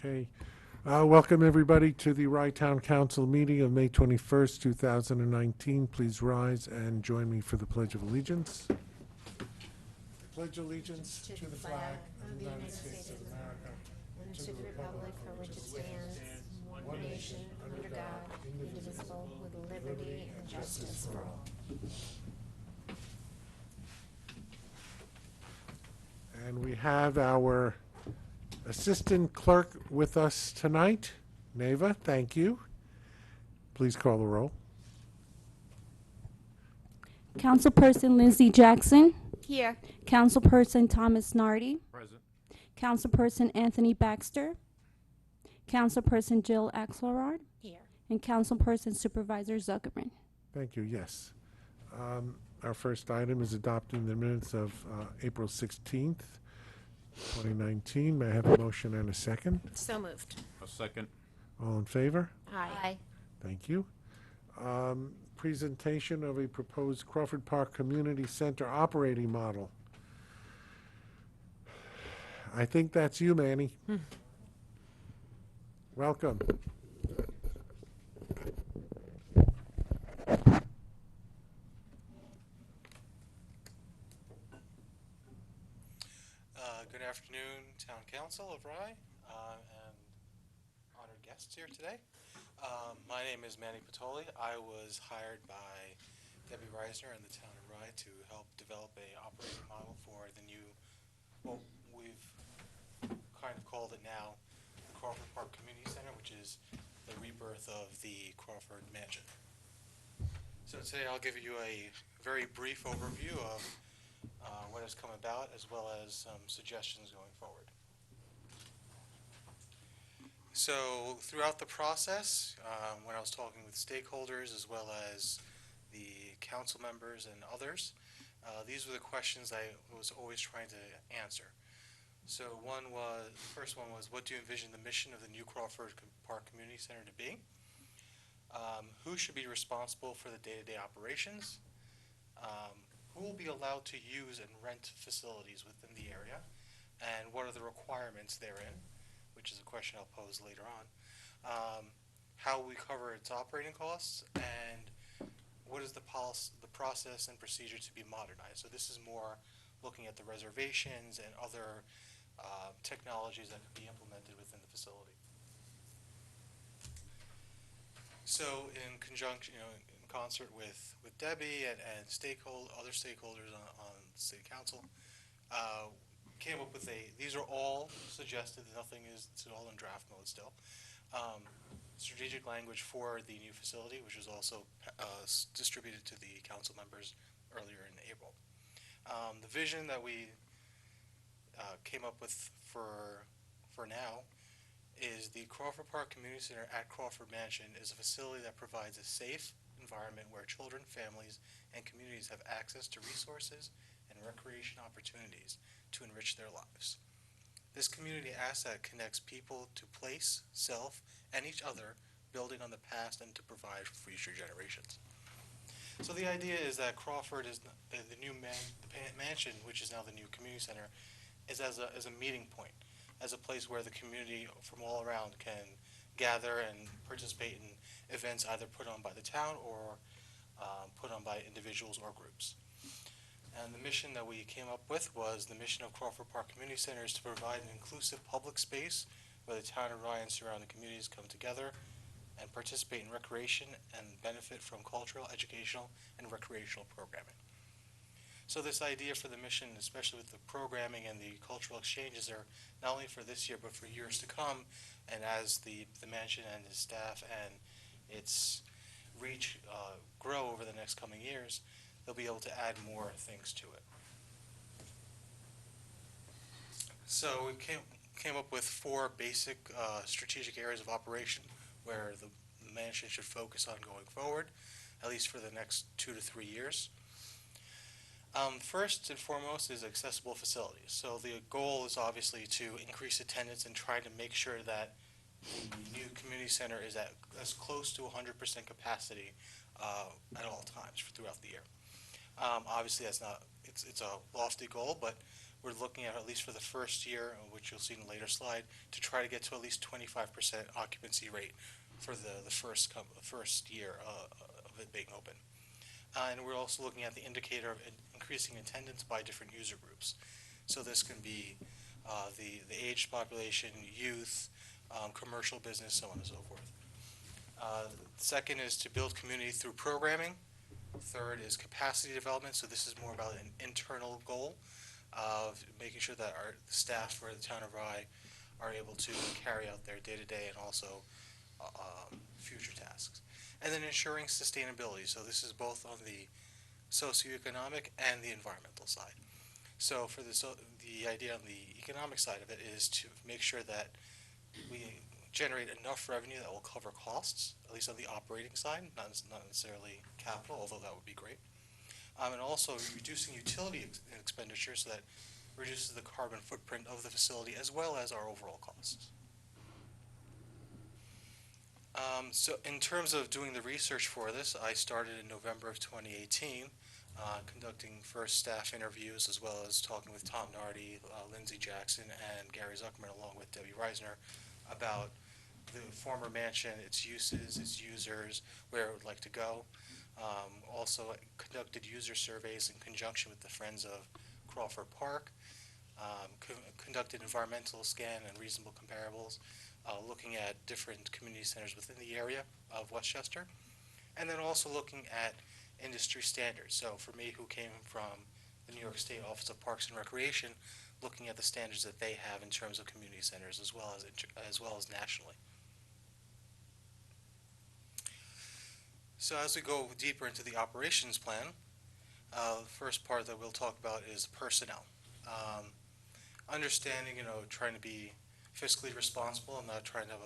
Okay. Welcome, everybody, to the Rye Town Council meeting of May 21st, 2019. Please rise and join me for the Pledge of Allegiance. I pledge allegiance to the flag of the United States of America and to the republic for which it stands, one nation, under God, indivisible, with liberty and justice for all. And we have our Assistant Clerk with us tonight. Neva, thank you. Please call the roll. Councilperson Lindsay Jackson. Here. Councilperson Thomas Nardi. Present. Councilperson Anthony Baxter. Councilperson Jill Axelrod. Here. And Councilperson Supervisor Zuckerman. Thank you, yes. Our first item is adopting the minutes of April 16th, 2019. May I have a motion and a second? So moved. A second. All in favor? Aye. Thank you. Presentation of a proposed Crawford Park Community Center operating model. I think that's you, Manny. Welcome. Good afternoon, Town Council of Rye, and honored guests here today. My name is Manny Patoli. I was hired by Debbie Reisner and the Town of Rye to help develop a operating model for the new, well, we've kind of called it now the Crawford Park Community Center, which is the rebirth of the Crawford Mansion. So today I'll give you a very brief overview of what has come about, as well as some suggestions going forward. So throughout the process, when I was talking with stakeholders as well as the council members and others, these were the questions I was always trying to answer. So the first one was, what do you envision the mission of the new Crawford Park Community Center to be? Who should be responsible for the day-to-day operations? Who will be allowed to use and rent facilities within the area? And what are the requirements therein? Which is a question I'll pose later on. How will we cover its operating costs? And what is the process and procedure to be modernized? So this is more looking at the reservations and other technologies that could be implemented within the facility. So in conjunction, in concert with Debbie and other stakeholders on City Council, came up with these are all suggested, nothing is, it's all in draft mode still, strategic language for the new facility, which was also distributed to the council members earlier in April. The vision that we came up with for now is the Crawford Park Community Center at Crawford Mansion is a facility that provides a safe environment where children, families, and communities have access to resources and recreation opportunities to enrich their lives. This community asset connects people to place, self, and each other, building on the past and to provide for future generations. So the idea is that Crawford is the mansion, which is now the new community center, is as a meeting point, as a place where the community from all around can gather and participate in events either put on by the town or put on by individuals or groups. And the mission that we came up with was the mission of Crawford Park Community Center is to provide an inclusive public space where the town of Rye and surrounding communities come together and participate in recreation and benefit from cultural, educational, and recreational programming. So this idea for the mission, especially with the programming and the cultural exchanges, are not only for this year but for years to come, and as the mansion and its staff and its reach grow over the next coming years, they'll be able to add more things to it. So we came up with 4 basic strategic areas of operation where the mansion should focus on going forward, at least for the next 2 to 3 years. First and foremost is accessible facilities. So the goal is obviously to increase attendance and try to make sure that the new community center is at as close to 100% capacity at all times throughout the year. Obviously that's not it's a lofty goal, but we're looking at least for the first year, which you'll see in a later slide, to try to get to at least 25% occupancy rate for the first year of it being open. And we're also looking at the indicator of increasing attendance by different user groups. So this can be the aged population, youth, commercial business, so on and so forth. Second is to build community through programming. Third is capacity development. So this is more about an internal goal of making sure that our staff for the town of Rye are able to carry out their day-to-day and also future tasks. And then ensuring sustainability. So this is both on the socioeconomic and the environmental side. So for the idea on the economic side of it is to make sure that we generate enough revenue that will cover costs, at least on the operating side, not necessarily capital, although that would be great. And also reducing utility expenditures so that reduces the carbon footprint of the facility as well as our overall costs. So in terms of doing the research for this, I started in November of 2018, conducting first staff interviews as well as talking with Tom Nardi, Lindsay Jackson, and Gary Zuckerman, along with Debbie Reisner, about the former mansion, its uses, its users, where it would like to go. Also conducted user surveys in conjunction with the Friends of Crawford Park, conducted environmental scan and reasonable comparables, looking at different community centers within the area of Westchester, and then also looking at industry standards. So for me, who came from the New York State Office of Parks and Recreation, looking at the standards that they have in terms of community centers as well as nationally. So as we go deeper into the operations plan, the first part that we'll talk about is personnel. Understanding, trying to be fiscally responsible and not trying to have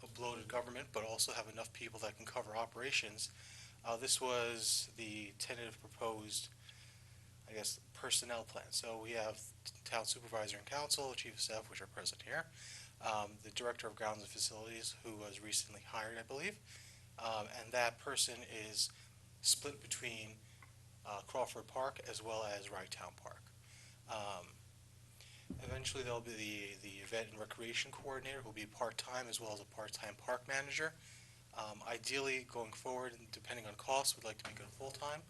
a bloated government, but also have enough people that can cover operations. This was the tentative proposed, personnel plan. So we have town supervisor and council, chief of staff, which are present here, the director of grounds and facilities, who was recently hired, I believe, and that person is split between Crawford Park as well as Rye Town Park. Eventually there'll be the event and recreation coordinator, who will be part-time as well as a part-time park manager. Ideally, going forward, and depending on cost, we'd like to make it full-time,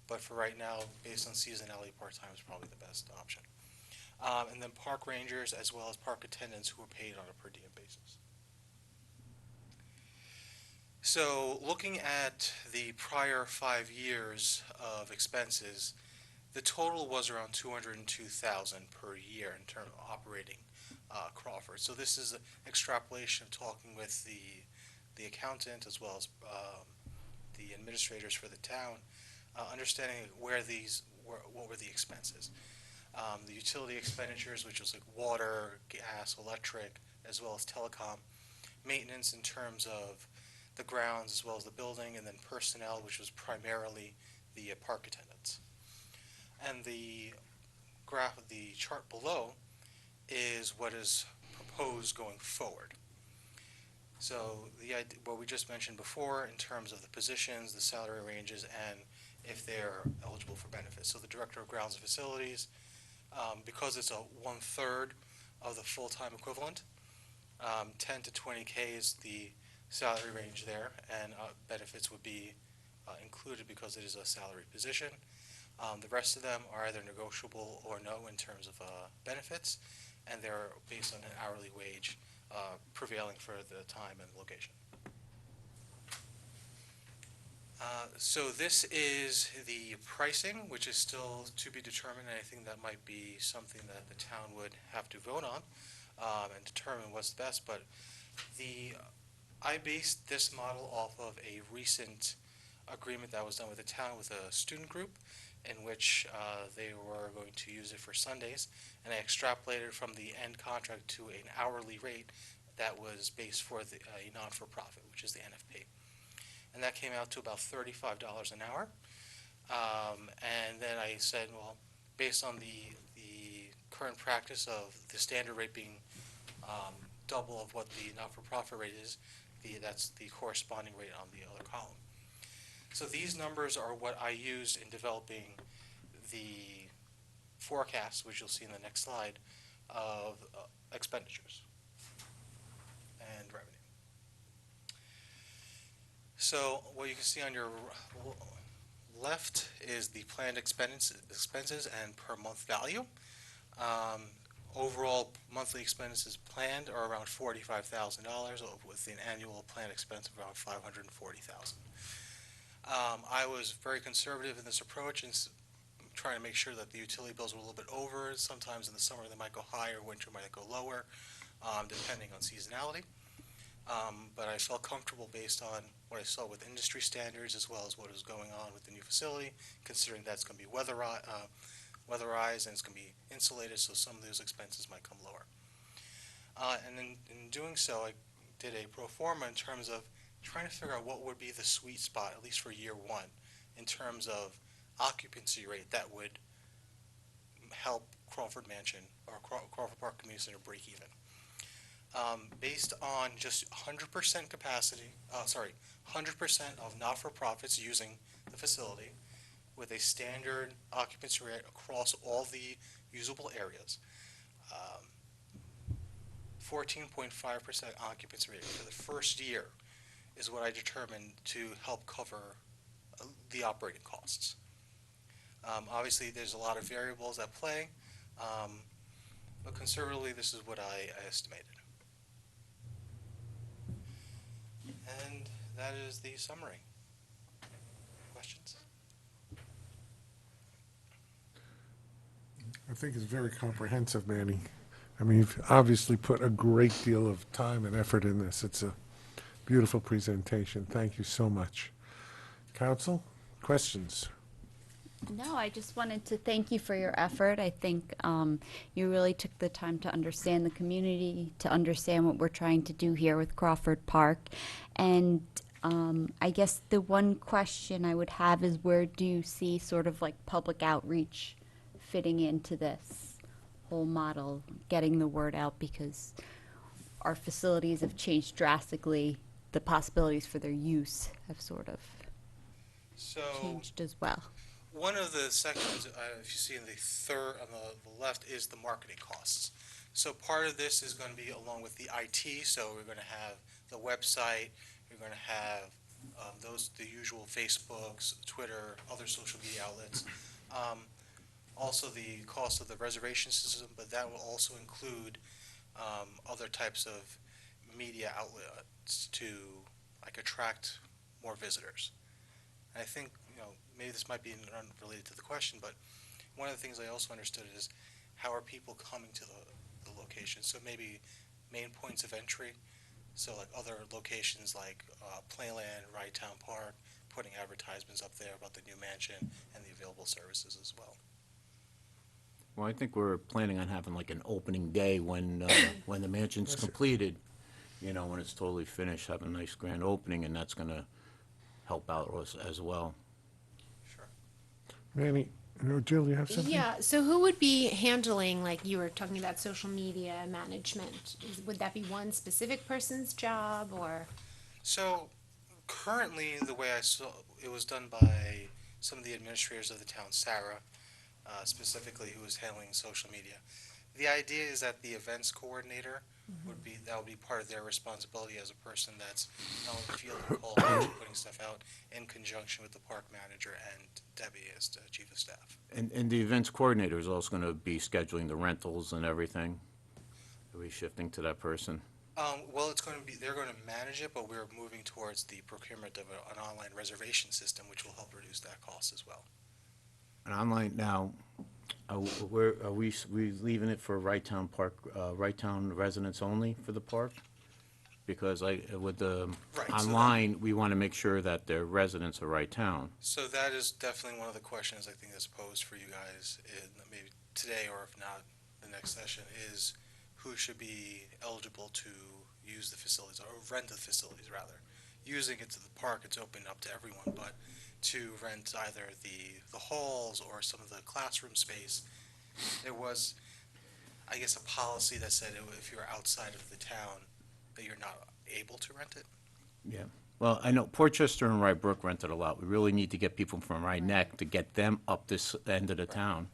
but for right now, based on seasonality, part-time is probably the best option. And then park rangers as well as park attendants who are paid on a per diem basis. So looking at the prior 5 years of expenses, the total was around $202,000 per year in terms of operating Crawford. So this is an extrapolation of talking with the accountant as well as the administrators for the town, understanding what were the expenses. The utility expenditures, which was like water, gas, electric, as well as telecom, maintenance in terms of the grounds as well as the building, and then personnel, which was primarily the park attendants. And the chart below is what is proposed going forward. So what we just mentioned before in terms of the positions, the salary ranges, and if they're eligible for benefits. So the director of grounds and facilities, because it's a 1/3 of the full-time equivalent, 10 to 20K is the salary range there, and benefits would be included because it is a salary position. The rest of them are either negotiable or no in terms of benefits, and they're based on an hourly wage prevailing for the time and location. So this is the pricing, which is still to be determined, and I think that might be something that the town would have to vote on and determine what's best. But I based this model off of a recent agreement that was done with the town with a student group, in which they were going to use it for Sundays, and I extrapolated from the end contract to an hourly rate that was based for a non-for-profit, which is the NFP. And that came out to about $35 an hour. And then I said, well, based on the current practice of the standard rate being double of what the not-for-profit rate is, that's the corresponding rate on the other column. So these numbers are what I used in developing the forecast, which you'll see in the next slide, of expenditures and revenue. So what you can see on your left is the planned expenses and per month value. Overall monthly expenses planned are around $45,000 with an annual planned expense of around $540,000. I was very conservative in this approach and trying to make sure that the utility bills were a little bit over. Sometimes in the summer they might go higher, winter might go lower, depending on seasonality. But I felt comfortable based on what I saw with industry standards as well as what is going on with the new facility, considering that's going to be weatherized and it's going to be insulated, so some of those expenses might come lower. And in doing so, I did a pro forma in terms of trying to figure out what would be the sweet spot, at least for year one, in terms of occupancy rate that would help Crawford Mansion or Crawford Park Community Center break even. Based on just 100% capacity, 100% of not-for-profits using the facility with a standard occupancy rate across all the usable areas, 14.5% occupancy rate for the first year is what I determined to help cover the operating costs. Obviously, there's a lot of variables at play, but conservatively, this is what I estimated. And that is the summary. Questions? I think it's very comprehensive, Manny. I mean, you've obviously put a great deal of time and effort in this. It's a beautiful presentation. Thank you so much. Council, questions? No, I just wanted to thank you for your effort. I think you really took the time to understand the community, to understand what we're trying to do here with Crawford Park. And I guess the one question I would have is, where do you see sort of like public outreach fitting into this whole model, getting the word out, because our facilities have changed drastically. The possibilities for their use have sort of changed as well. One of the sections, if you see in the third on the left, is the marketing costs. So part of this is going to be along with the IT. So we're going to have the website. We're going to have the usual Facebooks, Twitter, other social media outlets. Also the cost of the reservation system, but that will also include other types of media outlets to attract more visitors. And I think, maybe this might be unrelated to the question, but one of the things I also understood is how are people coming to the location? So maybe main points of entry, so like other locations like Playland, Right Town Park, putting advertisements up there about the new mansion and the available services as well. Well, I think we're planning on having like an opening day when the mansion's completed, when it's totally finished, have a nice grand opening, and that's going to help out us as well. Sure. Manny, Jill, you have something? Yeah, so who would be handling, like you were talking about social media management? Would that be one specific person's job, or? So currently, the way I saw it was done by some of the administrators of the town, Sarah, specifically, who was handling social media. The idea is that the events coordinator would be part of their responsibility as a person that's not only fielding calls but putting stuff out in conjunction with the park manager and Debbie as the chief of staff. And the events coordinator is also going to be scheduling the rentals and everything. Are we shifting to that person? Well, they're going to manage it, but we're moving towards the procurement of an online reservation system, which will help reduce that cost as well. And online now, are we leaving it for Right Town Park, Right Town residents only for the park? Because with the online, we want to make sure that their residents are Right Town. So that is definitely one of the questions I think that's posed for you guys, maybe today or if not the next session, is who should be eligible to use the facilities or rent the facilities rather. Using it to the park, it's open up to everyone, but to rent either the halls or some of the classroom space, there was, I guess, a policy that said if you're outside of the town that you're not able to rent it. Yeah. Well, I know Portchester and Brook rented a lot. We really need to get people from Rye Neck to get them up this end of the town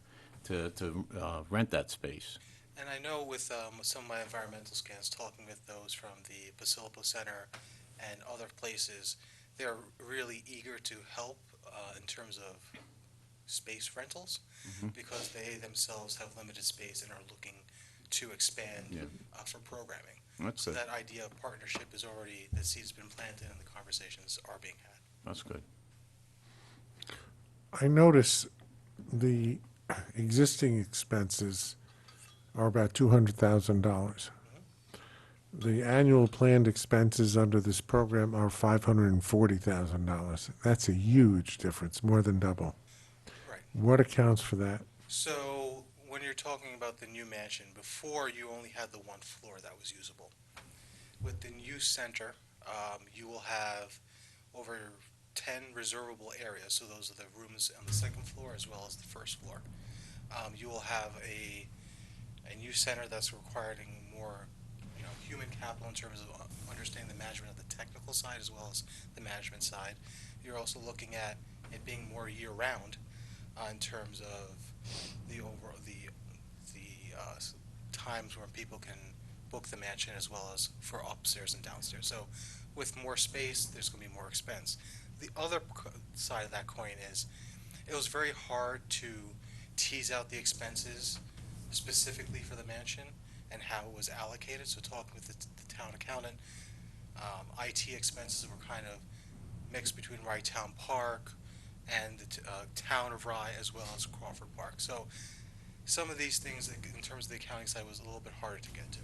to rent that space. And I know with some of my environmental scans, talking with those from the Municipal Center and other places, they're really eager to help in terms of space rentals, because they themselves have limited space and are looking to expand Yeah. For programming. That's So good. that idea of partnership is already, the seed's been planted and the conversations are being had. That's good. I notice the existing expenses are about $200,000. The annual planned expenses under this program are $540,000. That's a huge difference, more than double. Right. What accounts for that? So when you're talking about the new mansion, before you only had the one floor that was usable. With the new center, you will have over 10 reservable areas. So those are the rooms on the second floor as well as the first floor. You will have a new center that's requiring more, human capital in terms of understanding the management of the technical side as well as the management side. You're also looking at it being more year-round in terms of the times where people can book the mansion as well as for upstairs and downstairs. So with more space, there's going to be more expense. The other side of that coin is it was very hard to tease out the expenses specifically for the mansion and how it was allocated. So talking with the town accountant, IT expenses were kind of mixed between Rye Town Park and the town of Rye as well as Crawford Park. So some of these things in terms of the accounting side was a little bit harder to get to.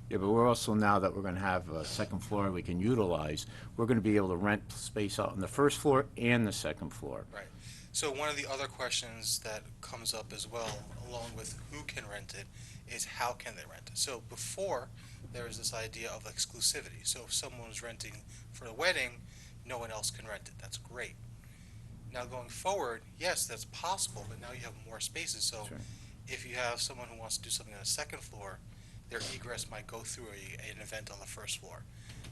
Yeah, but we're also, now that we're going to have a second floor we can utilize, we're going to be able to rent space out on the first floor and the second floor. Right. So one of the other questions that comes up as well, along with who can rent it, is how can they rent it? So before, there was this idea of exclusivity. So if someone was renting for a wedding, no one else can rent it. That's great. Now going forward, yes, that's possible, but now you have more spaces. So That's right. if you have someone who wants to do something on the second floor, their egress might go through an event on the first floor.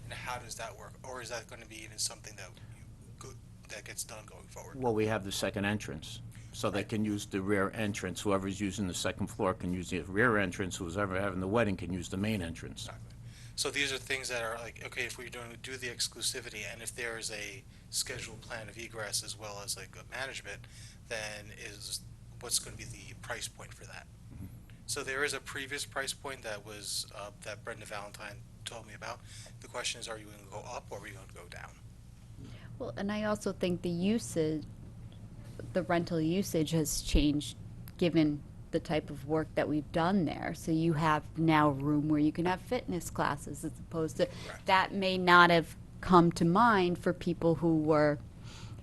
And how does that work? Or is that going to be even something that gets done going forward? Well, we have the second entrance, so they can use the rear entrance. Whoever's using the second floor can use the rear entrance. Who's ever having the wedding can use the main entrance. Exactly. So these are things that are like, okay, if we're going to do the exclusivity, and if there is a scheduled plan of egress as well as like a management, then is what's going to be the price point for that? So there is a previous price point that was that Brenda Valentine told me about. The question is, are you going to go up or are you going to go down? Well, and I also think the rental usage has changed given the type of work that we've done there. So you have now a room where you can have fitness classes as opposed to, Correct. that may not have come to mind for people who were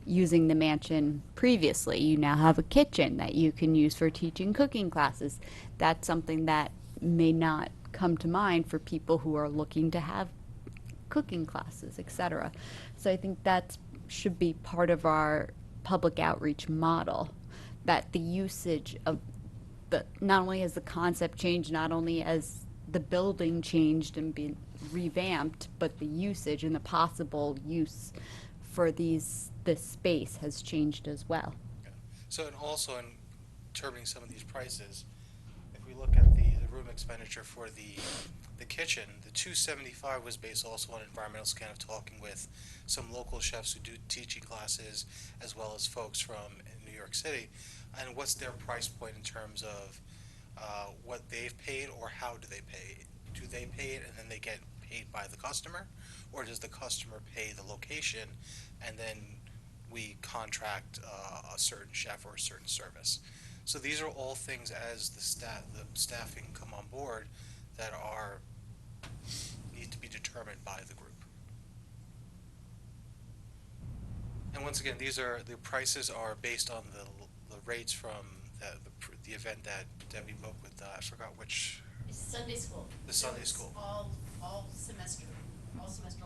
using the mansion previously. You now have a kitchen that you can use for teaching cooking classes. That's something that may not come to mind for people who are looking to have cooking classes, etc. So I think that should be part of our public outreach model, that the usage of not only has the concept changed, not only has the building changed and been revamped, but the usage and the possible use for this space has changed as well. Okay. So and also in determining some of these prices, if we look at the room expenditure for the kitchen, the $275 was based also on environmental scan of talking with some local chefs who do teaching classes as well as folks from New York City, and what's their price point in terms of what they've paid or how do they pay? Do they pay it and then they get paid by the customer, or does the customer pay the location and then we contract a certain chef or a certain service? So these are all things as the staffing come on board that need to be determined by the group. And once again, the prices are based on the rates from the event that Debbie booked with, I forgot which. It's Sunday school. The Sunday So it's school. all semester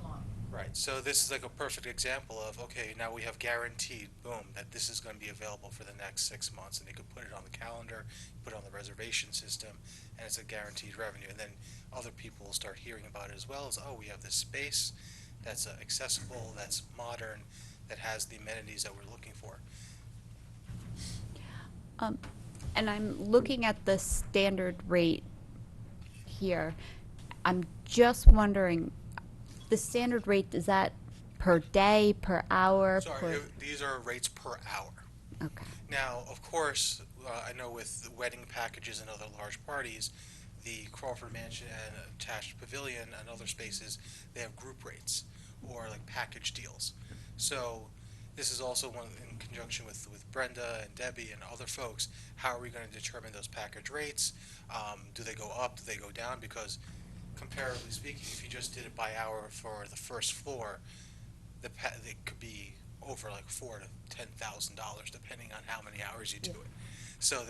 long. Right, so this is like a perfect example of, okay, now we have guaranteed, boom, that this is going to be available for the next 6 months, and they could put it on the calendar, put it on the reservation system, and it's a guaranteed revenue. And then other people will start hearing about it as well as, oh, we have this space that's accessible, that's modern, that has the amenities that we're looking for. And I'm looking at the standard rate here. I'm just wondering, the standard rate, is that per day, per hour? Sorry, these are rates per hour. Okay. Now, of course, I know with wedding packages and other large parties, the Crawford Mansion and attached Pavilion and other spaces, they have group rates or like package deals. So this is also one in conjunction with Brenda and Debbie and other folks. How are we going to determine those package rates? Do they go up? Do they go down? Because comparatively speaking, if you just did it by hour for the first floor, it could be over like $4,000 to $10,000 depending on how many hours you do it. So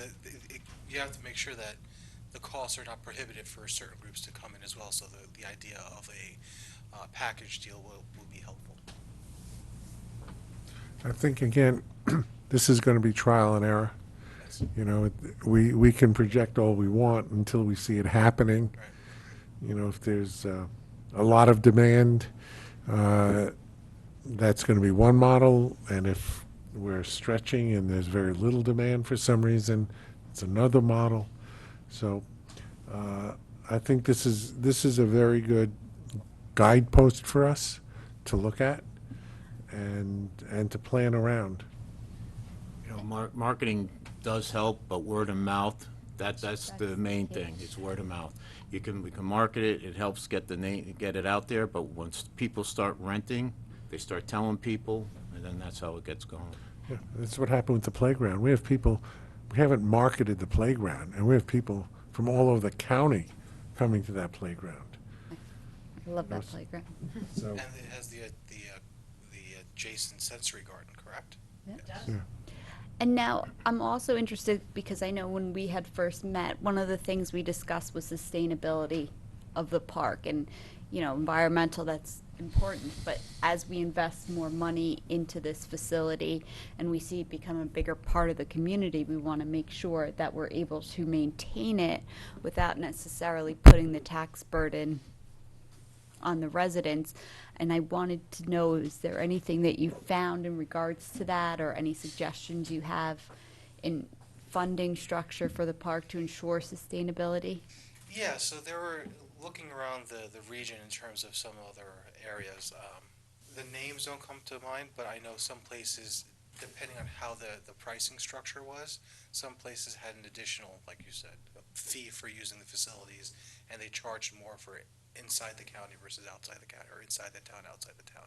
you have to make sure that the costs are not prohibitive for certain groups to come in as well. So the idea of a package deal will be helpful. I think, again, this is going to be trial and error. Yes. You know, we can project all we want until we see it happening. Right. You know, if there's a lot of demand, that's going to be one model, and if we're stretching and there's very little demand for some reason, it's another model. So I think this is a very good guidepost for us to look at and to plan around. You know, marketing does help, but word of mouth, that's the main thing, it's word of mouth. We can market it, it helps get the name, get it out there, but once people start renting, they start telling people, and then that's how it gets going. Yeah, that's what happened with the playground. We have people, we haven't marketed the playground, and we have people from all over the county coming to that playground. I love that playground. So, And it has the adjacent sensory garden, correct? Yeah. yeah. And now, I'm also interested, because I know when we had first met, one of the things we discussed was sustainability of the park, and, you know, environmental, that's important, but as we invest more money into this facility and we see it become a bigger part of the community, we want to make sure that we're able to maintain it without necessarily putting the tax burden on the residents. And I wanted to know, is there anything that you found in regards to that, or any suggestions you have in funding structure for the park to ensure sustainability? Yeah, so they were looking around the region in terms of some other areas. The names don't come to mind, but I know some places, depending on how the pricing structure was, some places had an additional, like you said, a fee for using the facilities, and they charged more for it inside the county versus outside the county, or inside the town, outside the town.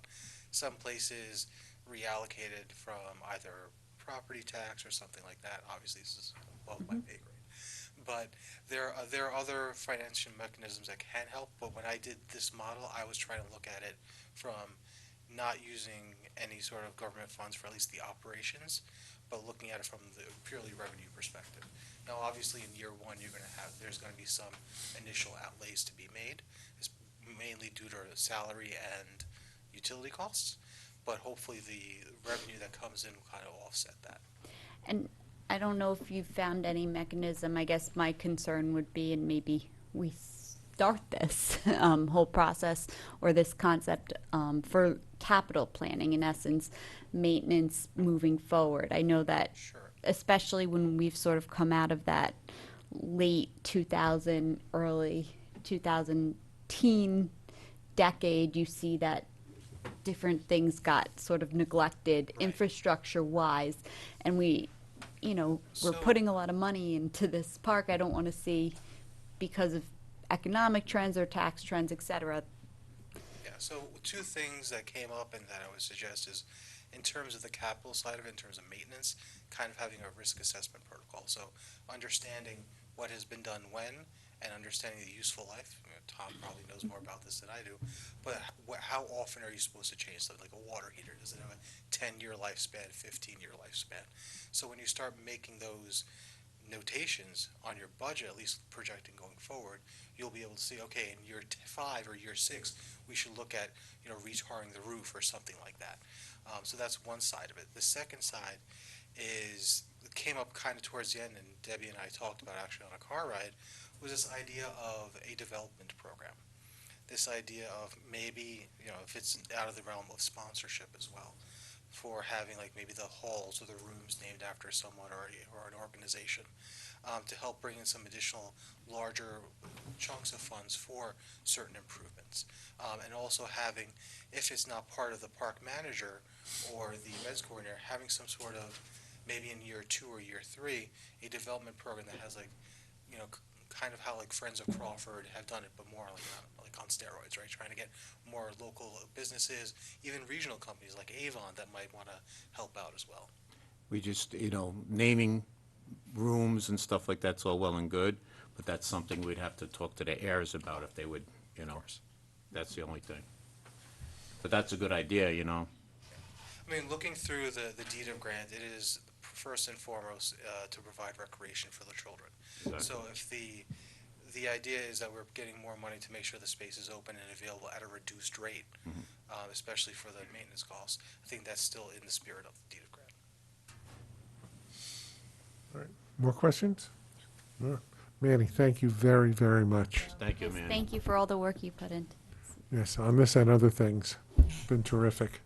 Some places reallocated from either property tax or something like that. Obviously, this is above my pay grade. But there are other financial mechanisms that can help. But when I did this model, I was trying to look at it from not using any sort of government funds for at least the operations, but looking at it from the purely revenue perspective. Now, obviously, in year one, there's going to be some initial outlays to be made. It's mainly due to salary and utility costs, but hopefully the revenue that comes in will kind of offset that. And I don't know if you've found any mechanism. I guess my concern would be, and maybe we start this whole process or this concept for capital planning, in essence, maintenance moving forward. I know that, Sure. especially when we've sort of come out of that late 2000, early 2010 decade, you see that different things got sort of neglected Right. infrastructure-wise, and we're So- putting a lot of money into this park. I don't want to see, because of economic trends or tax trends, et cetera. Yeah, so two things that came up and that I would suggest is, in terms of the capital side of it, in terms of maintenance, kind of having a risk assessment protocol. So understanding what has been done when, and understanding the useful life. Tom probably knows more about this than I do, but how often are you supposed to change something like a water heater? Does it have a 10-year lifespan, 15-year lifespan? So when you start making those notations on your budget, at least projecting going forward, you'll be able to see, okay, in year 5 or year 6, we should look at, retarring the roof or something like that. So that's one side of it. The second side is, it came up kind of towards the end, and Debbie and I talked about actually on a car ride, was this idea of a development program. This idea of maybe, if it's out of the realm of sponsorship as well, for having like maybe the halls or the rooms named after someone or an organization, to help bring in some additional larger chunks of funds for certain improvements. And also having, if it's not part of the park manager or the events coordinator, having some sort of, maybe in year 2 or year 3, a development program that has like, kind of how like Friends of Crawford have done it, but more like on steroids, right? Trying to get more local businesses, even regional companies like Avon that might want to help out as well. We just, naming rooms and stuff like that's all well and good, but that's something we'd have to talk to the heirs about if they would, that's the only thing. But that's a good idea, I mean, looking through the deed of grant, it is first and foremost to provide recreation for the children. Exactly. So if the idea is that we're getting more money to make sure the space is open and available at a reduced rate, especially for the maintenance costs, I think that's still in the spirit of the deed of grant. All right. More questions? No. Manny, thank you very, very much. Thank you, Yes, man. thank you for all the work you put into. Yes, on this and other things. Been terrific.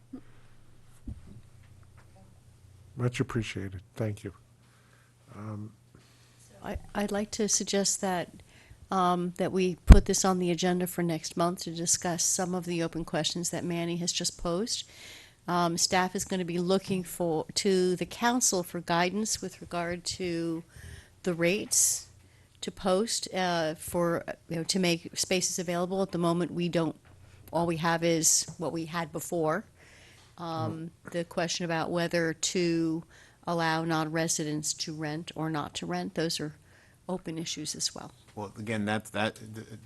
Much appreciated. Thank you. I'd like to suggest that, that we put this on the agenda for next month to discuss some of the open questions that Manny has just posed. Staff is going to be looking to the council for guidance with regard to the rates to post to make spaces available. At the moment, all we have is what we had before. The question about whether to allow non-residents to rent or not to rent, those are open issues as well. Well, again, the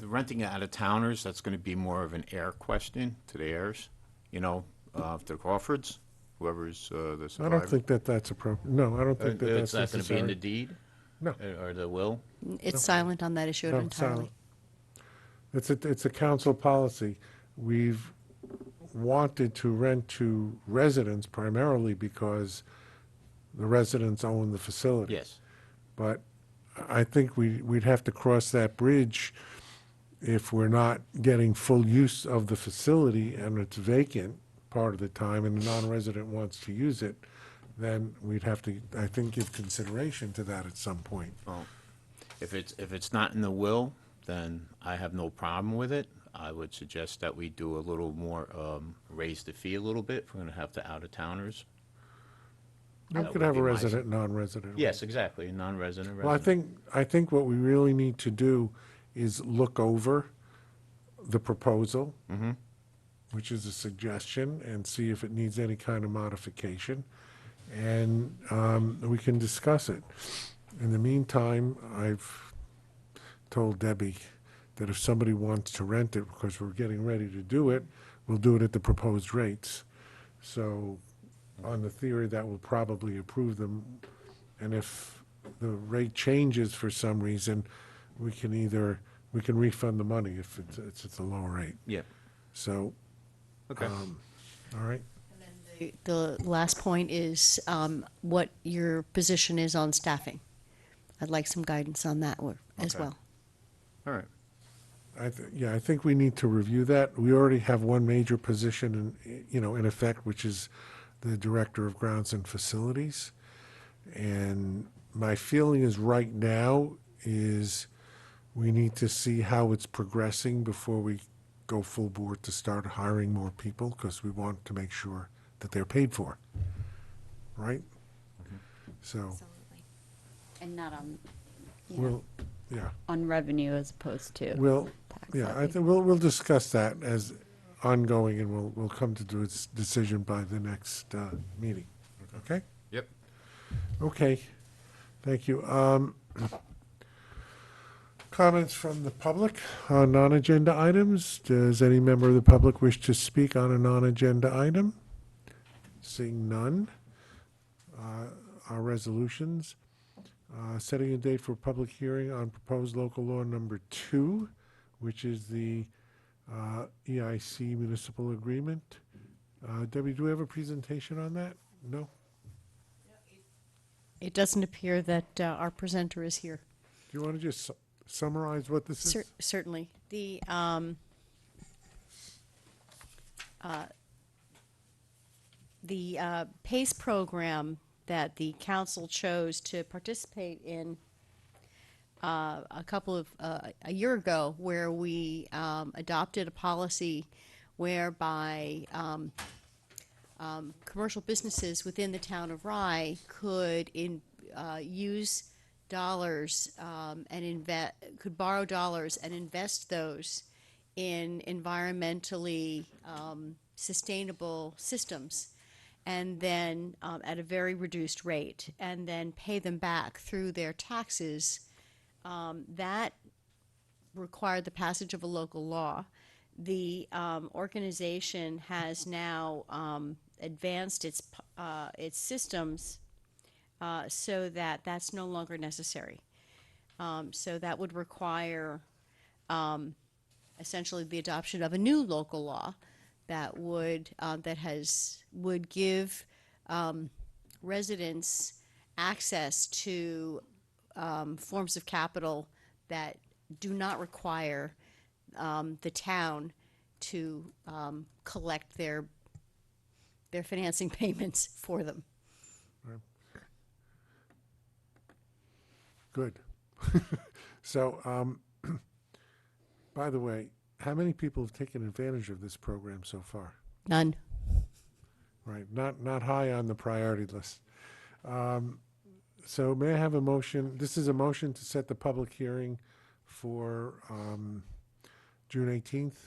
renting out of towners, that's going to be more of an heir question to the heirs, if they're Crawfords, whoever's the I survivor. don't think that's appropriate. No, I don't think It's that's not going to be in necessary. the deed? No. Or the will? It's silent on that issue No, entirely. silent. It's a council policy. We've wanted to rent to residents primarily because the residents own the facility. Yes. But I think we'd have to cross that bridge if we're not getting full use of the facility and it's vacant part of the time and the non-resident wants to use it, then we'd have to, I think, give consideration to that at some point. Well, if it's not in the will, then I have no problem with it. I would suggest that we do a little more, raise the fee a little bit if we're going to have the out-of-towners. We That could would have be a my- resident, non-resident. Yes, exactly, non-resident, Well, resident. I think what we really need to do is look over the proposal, which is a suggestion, and see if it needs any kind of modification. And we can discuss it. In the meantime, I've told Debbie that if somebody wants to rent it, because we're getting ready to do it, we'll do it at the proposed rates. So on the theory that we'll probably approve them, and if the rate changes for some reason, we can refund the money if it's a lower rate. Yeah, So, okay. all right. The last point is what your position is on staffing. I'd like some guidance on that as Okay. well. All right. I think we need to review that. We already have one major position in effect, which is the Director of Grounds and Facilities. And my feeling is right now is we need to see how it's progressing before we go full board to start hiring more people, because we want to make sure that they're paid for, right? So, And not on, we'll, yeah, on revenue as opposed to we'll, tax yeah, I levy. think we'll discuss that as ongoing, and we'll come to its decision by the next meeting, okay? Yep. Okay, thank you. Comments from the public on non-agenda items? Does any member of the public wish to speak on a non-agenda item? Seeing none. Our resolutions. Setting a date for public hearing on proposed local law number 2, which is the EIC municipal agreement. Debbie, do we have a presentation on that? No? It doesn't appear that our presenter is here. Do you want to just summarize what this is? Certainly. the PACE program that the council chose to participate in a year ago, where we adopted a policy whereby commercial businesses within the town of Rye could use dollars could borrow dollars and invest those in environmentally sustainable systems, and then at a very reduced rate, and then pay them back through their taxes. That required the passage of a local law. The organization has now advanced its systems so that that's no longer necessary. So that would require essentially the adoption of a new local law that would give residents access to forms of capital that do not require the town to collect their financing payments for them. Good. So, by the way, how many people have taken advantage of this program so far? None. Right, not high on the priority list. So may I have a motion? This is a motion to set the public hearing for June 18th,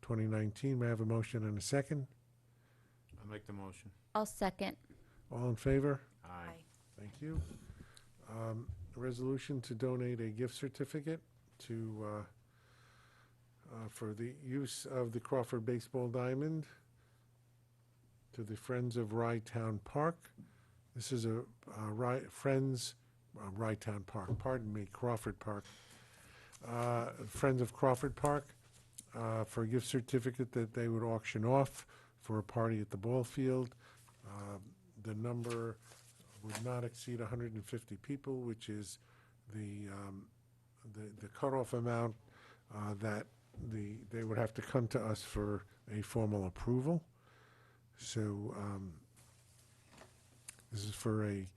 2019. May I have a motion and a second? I'll make the motion. I'll second. All in favor? Aye. Thank you. A resolution to donate a gift certificate to, for the use of the Crawford baseball diamond to the Friends of Rye Town Park. This is a Rye Town Park, pardon me, Crawford Park. Friends of Crawford Park for a gift certificate that they would auction off for a party at the ball field. The number would not exceed 150 people, which is the cutoff amount that they would have to come to us for a formal approval. So this is for a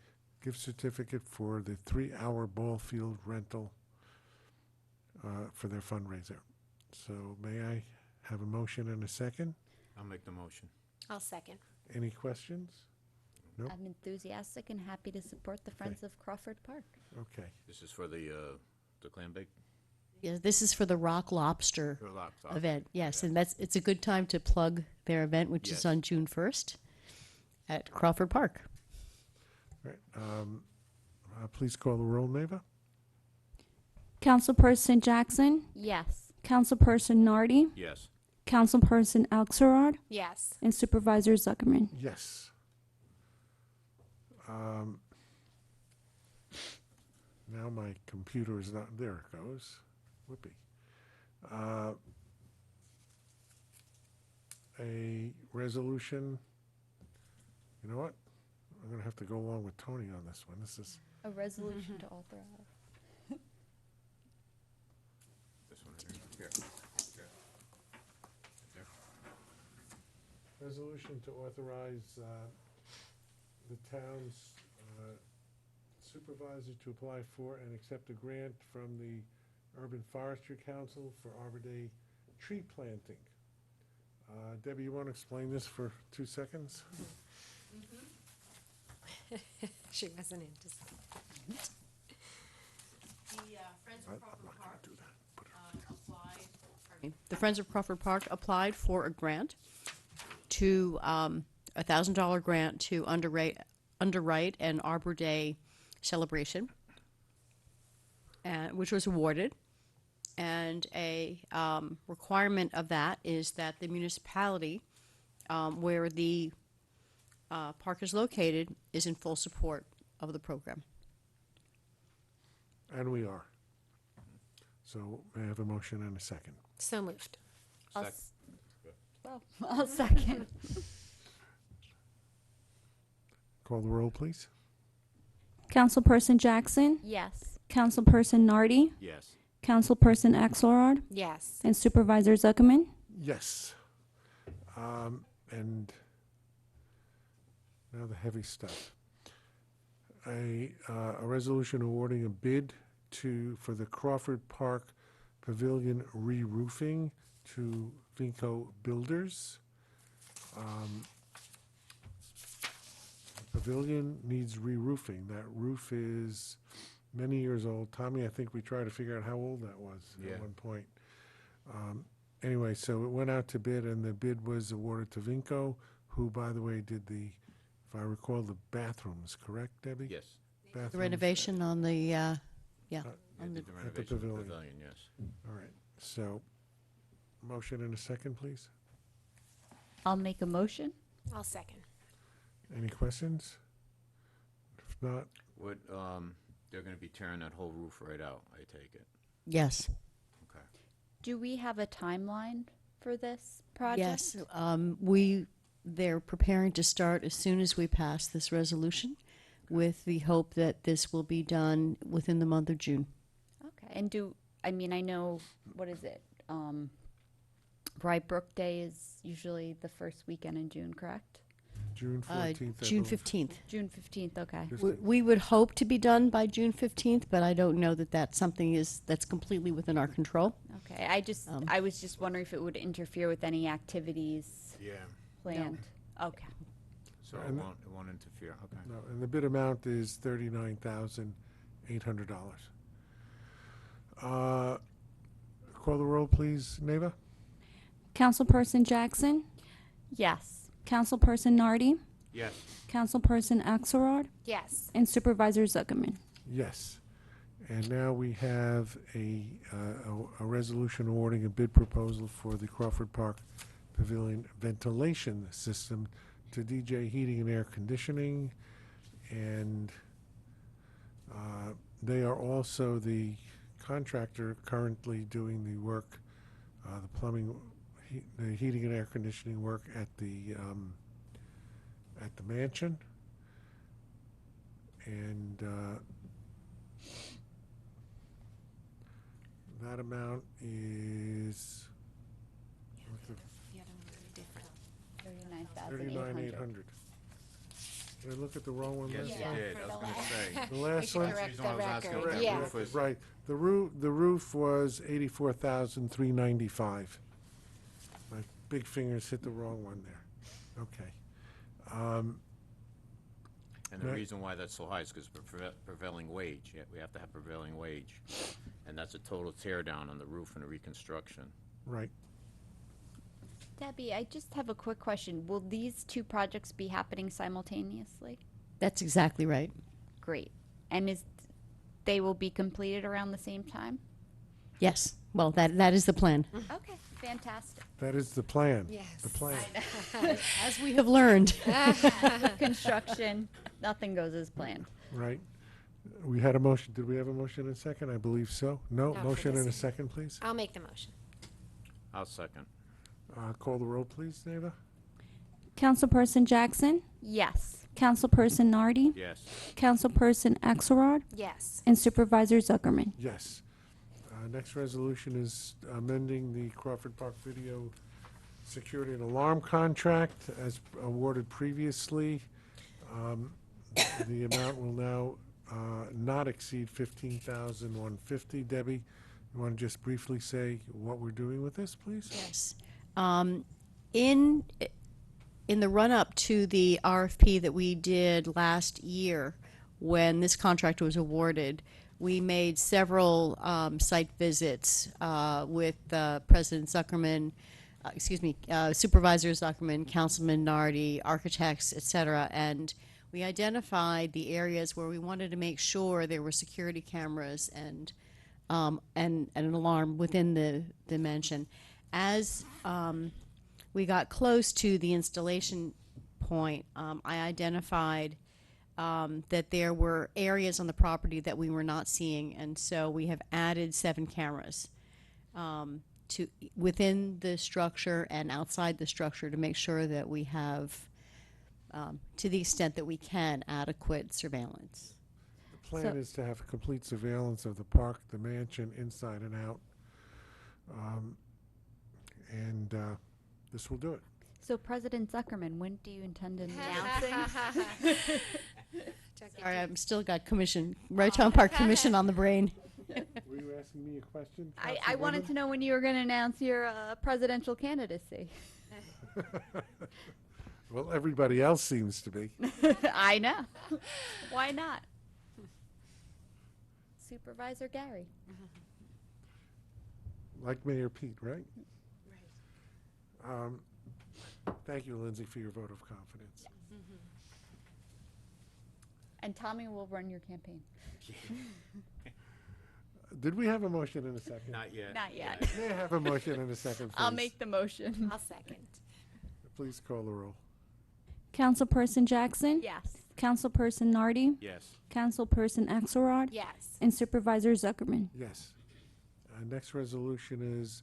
gift certificate for the 3-hour ball field rental for their fundraiser. So may I have a motion and a second? I'll make the motion. I'll second. Any questions? Nope. I'm enthusiastic and happy to support the Friends of Crawford Park. Okay. This is for the clam bake? Yeah, this is for the Rock Lobster Or lobster. event. Yes, Yeah. and it's a good time to plug their event, which is Yes. on June 1st at Crawford Park. All right. Please call the roll, Neva. Councilperson Jackson, Yes. Councilperson Nardi, Yes. Councilperson Axelrod, Yes. and Supervisor Zuckerman. Yes. Now my computer is not, there it goes. Whoopee. A resolution, you know what? I'm gonna have to go along with Tony on this one. This is, A resolution to authorize. This one here. Here. There. resolution to authorize the town's supervisor to apply for and accept a grant from the Urban Forestry Council for Arbor Day tree planting. Debbie, you want to explain this for 2 seconds? She wasn't anticipating. The Friends of Crawford Park applied for a grant to $1,000 grant to underwrite an Arbor Day celebration, which was awarded. And a requirement of that is that the municipality where the park is located is in full support of the program. And we are. So may I have a motion and a second? So moved. I'll Sec- s- Well, I'll second. Call the roll, please. Councilperson Jackson, Yes. Councilperson Nardi, Yes. Councilperson Axelrod, Yes. and Supervisor Zuckerman. Yes. And Now the heavy stuff. A resolution awarding a bid for the Crawford Park Pavilion re-roofing to Vinco Builders. The Pavilion needs re-roofing. That roof is many years old. Tommy, I think we tried to figure out how old that was Yeah. at one point. Anyway, so it went out to bid, and the bid was awarded to Vinco, who, by the way, did if I recall, the bathrooms, correct, Debbie? Yes. The Bathrooms. renovation on the, yeah. They on did the- the at the renovation of the pavilion. pavilion, yes. All right, so, motion and a second, please. I'll make a motion. I'll second. Any questions? If not, What, they're gonna be tearing that whole roof right out, I take it. Yes. Okay. Do we have a timeline for this project? Yes, they're preparing to start as soon as we pass this resolution, with the hope that this will be done within the month of June. Okay, and I know, what is it? Right, Brook Day is usually the first weekend in June, correct? June 14th. I June believe. 15th. June 15th, okay. Just We would hope to be done by June 15th, but I don't know that that's something that's completely within our control. Okay, I was just wondering if it would interfere with any activities Yeah. planned. Okay. So And it won't interfere, okay. No, and the bid amount is $39,800. Call the roll, please, Neva? Councilperson Jackson, Yes. Councilperson Nardi, Yes. Councilperson Axelrod, Yes. and Supervisor Zuckerman. Yes. And now we have a resolution awarding a bid proposal for the Crawford Park Pavilion ventilation system to DJ Heating and Air Conditioning. And they are also the contractor currently doing the work, the plumbing, the heating and air conditioning work at the mansion. And that amount is The other one was different. 39,800. Did I look at the wrong one? Yes, last you time? did, I was gonna say. The last one? That's the reason why I was asking what that Yeah. roof was. Right, the roof was $84,395. My big fingers hit the wrong one there. Okay. And the Right. reason why that's so high is because prevailing wage. Yeah, we have to have prevailing wage. And that's a total tear down on the roof and the reconstruction. Right. Debbie, I just have a quick question. Will these two projects be happening simultaneously? That's exactly right. Great. And they will be completed around the same time? Yes. Well, that is the plan. Okay, fantastic. That is the plan. Yes. The plan. As we have learned. Construction, nothing goes as planned. Right. We had a motion. Did we have a motion and a second? I believe so. No, No, for motion and a this. second, please. I'll make the motion. I'll second. Call the roll, please, Neva. Councilperson Jackson, Yes. Councilperson Nardi, Yes. Councilperson Axelrod, Yes. and Supervisor Zuckerman. Yes. Next resolution is amending the Crawford Park Video Security and Alarm Contract as awarded previously. The amount will now not exceed $15,150. Debbie, you want to just briefly say what we're doing with this, please? Yes. In the run-up to the RFP that we did last year, when this contract was awarded, we made several site visits with President Zuckerman, Supervisor Zuckerman, Councilman Nardi, architects, et cetera, and we identified the areas where we wanted to make sure there were security cameras and an alarm within the mansion. As we got close to the installation point, I identified that there were areas on the property that we were not seeing, and so we have added 7 cameras to within the structure and outside the structure to make sure that we have, to the extent that we can, adequate surveillance. The plan So- is to have complete surveillance of the park, the mansion, inside and out. And this will do it. So President Zuckerman, when do you intend announcing? Sorry, I'm still got Right Town Park Commission on the brain. Were you asking me a question? I wanted to know when you were going to announce your presidential candidacy. Well, everybody else seems to be. I know. Why not? Supervisor Gary. Like Mayor Pete, right? Thank you, Lindsay, for your vote of confidence. And Tommy will run your campaign. Did we have a motion in a second? Not yet. Not yet. May I have a motion in a second, please? I'll make the motion. I'll second. Please call the roll. Councilperson Jackson? Yes. Councilperson Nardi? Yes. Councilperson Axelrod? Yes. And Supervisor Zuckerman? Yes. Next resolution is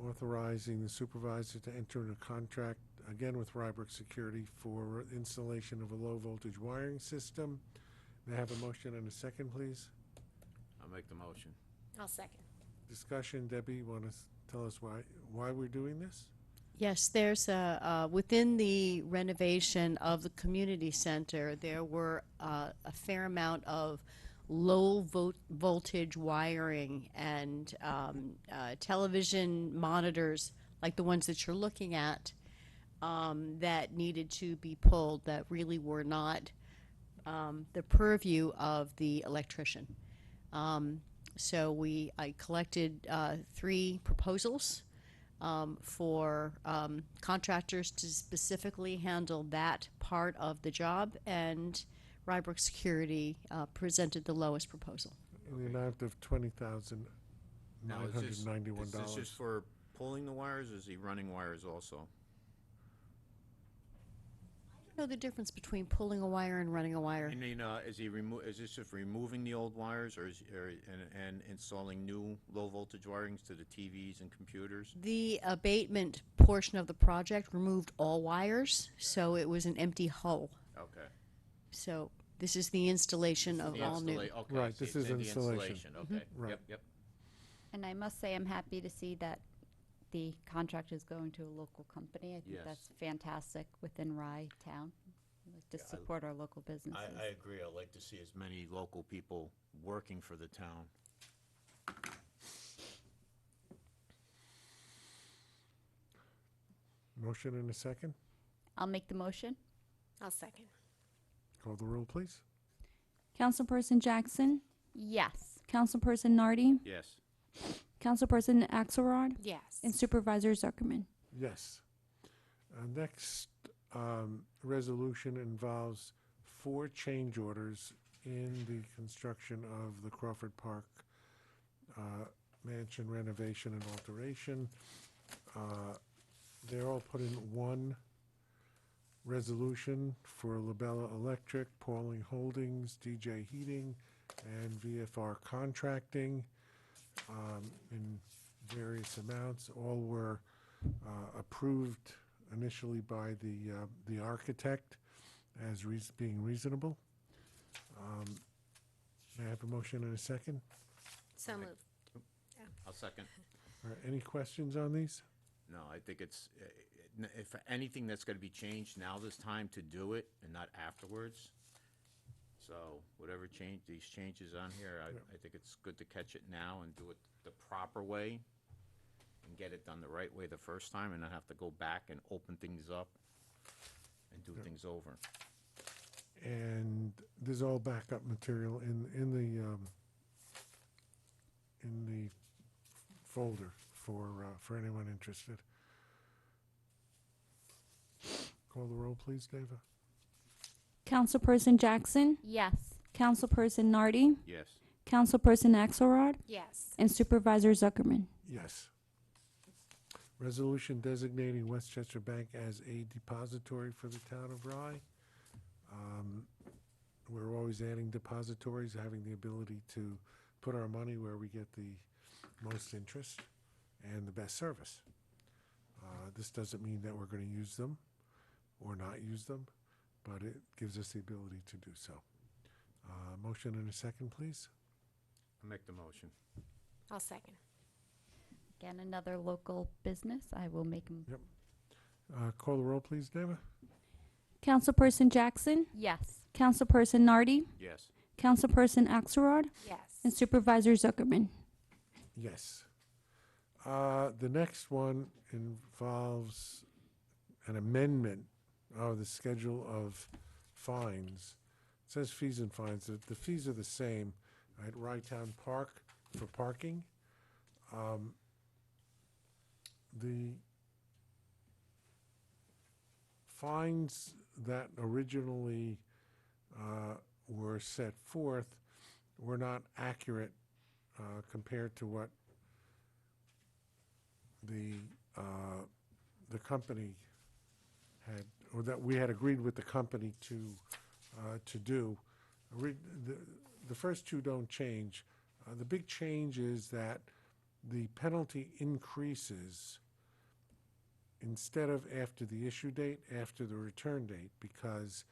authorizing the supervisor to enter into a contract, again with Rybrook Security, for installation of a low-voltage wiring system. May I have a motion and a second, please? I'll make the motion. I'll second. Discussion. Debbie, you want to tell us why we're doing this? Yes, there's within the renovation of the community center, there were a fair amount of low voltage wiring and television monitors, like the ones that you're looking at, that needed to be pulled, that really were not the purview of the electrician. So I collected 3 proposals for contractors to specifically handle that part of the job, and Rybrook Security presented the lowest proposal. In the amount of $20,991. Is this just for pulling the wires, or is he running wires also? I don't know the difference between pulling a wire and running a wire. I mean, is this just removing the old wires, and installing new low voltage wirings to the TVs and computers? The abatement portion of the project removed all wires, so it was an empty hull. Okay. So this is the installation of all new. Okay, Right, so this it's is in the installation. Okay, Right. yep. And I must say, I'm happy to see that the contract is going to a local company. I think Yes. that's fantastic within Rye Town. We like to support our local businesses. I agree. I'd like to see as many local people working for the town. Motion and a second. I'll make the motion. I'll second. Call the roll, please. Councilperson Jackson? Yes. Councilperson Nardi? Yes. Councilperson Axelrod? Yes. And Supervisor Zuckerman? Yes. Next resolution involves 4 change orders in the construction of the Crawford Park mansion renovation and alteration. They're all put in one resolution for Labella Electric, Pauling Holdings, DJ Heating, and VFR Contracting in various amounts. All were approved initially by the architect as being reasonable. May I have a motion and a second? So moved. I'll second. All right, any questions on these? No, I think it's, if anything that's gonna be changed, now this time to do it and not afterwards. So whatever these changes on here, I think it's good to catch it now and do it the proper way and get it done the right way the first time, and not have to go back and open things up and do things over. And there's all backup material in the folder for anyone interested. Call the roll, please, Dava. Councilperson Jackson? Yes. Councilperson Nardi? Yes. Councilperson Axelrod? Yes. And Supervisor Zuckerman? Yes. Resolution designating Westchester Bank as a depository for the town of Rye. We're always adding depositories, having the ability to put our money where we get the most interest and the best service. This doesn't mean that we're going to use them or not use them, but it gives us the ability to do so. Motion and a second, please. I'll make the motion. I'll second. Again, another local business. I will make them. Yep. Call the roll, please, Neva. Councilperson Jackson, Yes. Councilperson Nardi, Yes. Councilperson Axelrod, Yes. and Supervisor Zuckerman. Yes. The next one involves an amendment of the schedule of fines. It says fees and fines. The fees are the same at Rytown Park for parking. The fines that originally were set forth were not accurate compared to what the company had, or that we had agreed with the company to do. The first two don't change. The big change is that the penalty increases instead of after the issue date, after the return date, because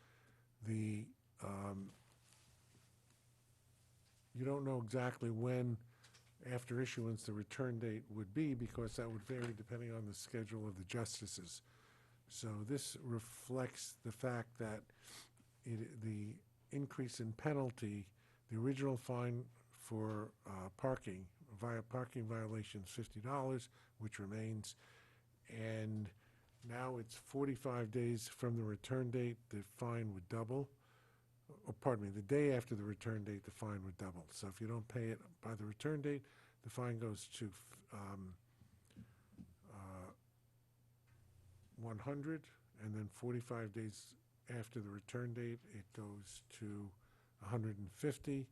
the you don't know exactly when after issuance the return date would be, because that would vary depending on the schedule of the justices. So this reflects the fact that the increase in penalty, the original fine for parking violations, $50, which remains, and now it's 45 days from the return date, the fine would double. Oh, pardon me, the day after the return date, the fine would double. So if you don't pay it by the return date, the fine goes to 100, and then 45 days after the return date, it goes to 150,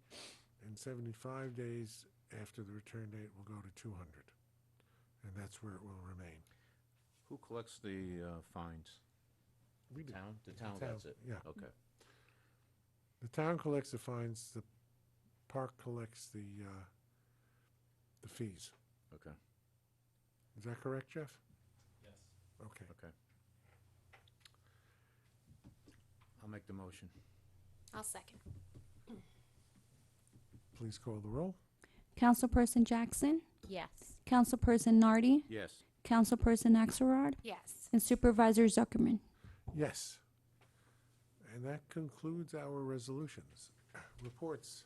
and 75 days after the return date will go to 200, and that's where it will remain. Who collects the fines? We do. Town? The town town, gets it? yeah. Okay. The town collects the fines, the park collects the fees. Okay. Is that correct, Jeff? Yes. Okay. Okay. I'll make the motion. I'll second. Please call the roll. Councilperson Jackson, Yes. Councilperson Nardi, Yes. Councilperson Axelrod, Yes. and Supervisor Zuckerman. Yes. And that concludes our resolutions. Reports.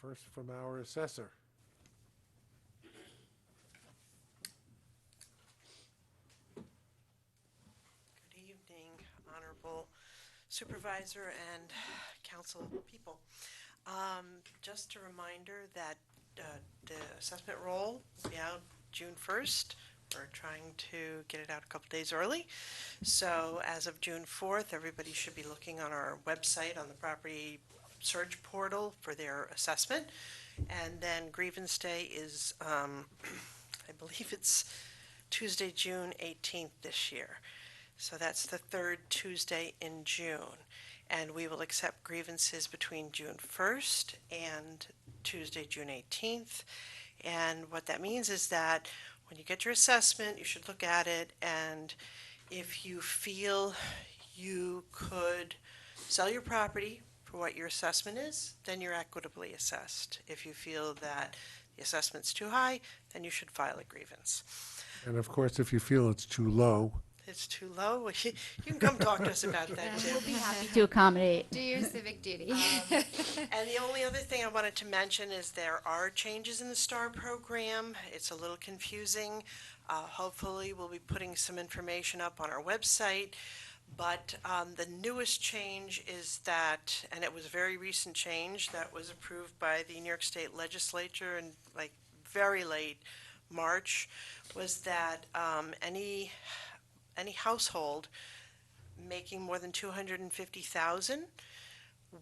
First from our assessor. Good evening, Honorable Supervisor and Council people. Just a reminder that the assessment roll will be out June 1st. We're trying to get it out a couple days early. So as of June 4th, everybody should be looking on our website on the property search portal for their assessment. And then grievance day is, I believe it's Tuesday, June 18th this year. So that's the third Tuesday in June. And we will accept grievances between June 1st and Tuesday, June 18th. And what that means is that when you get your assessment, you should look at it, and if you feel you could sell your property for what your assessment is, then you're equitably assessed. If you feel that the assessment's too high, then you should file a grievance. And of course, if you feel it's too low, It's too low, you can come talk to us about that too. We'll be happy to accommodate. Do your civic duty. And the only other thing I wanted to mention is there are changes in the STAR program. It's a little confusing. Hopefully, we'll be putting some information up on our website. But the newest change is that, and it was a very recent change that was approved by the New York State Legislature in like very late March, was that any household making more than $250,000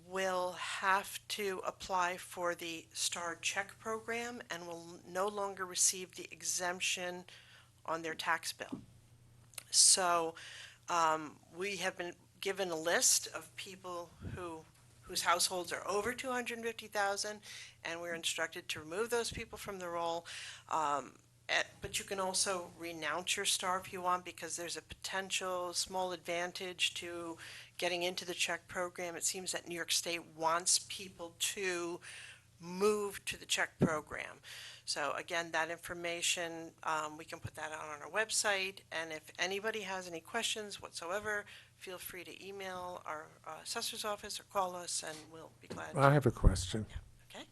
will have to apply for the STAR check program and will no longer receive the exemption on their tax bill. So we have been given a list of people whose households are over 250,000, and we're instructed to remove those people from the roll. But you can also renounce your STAR if you want, because there's a potential small advantage to getting into the check program. It seems that New York State wants people to move to the check program. So again, that information, we can put that out on our website, and if anybody has any questions whatsoever, feel free to email our assessor's office or call us, and we'll be glad to. I have a question. Okay?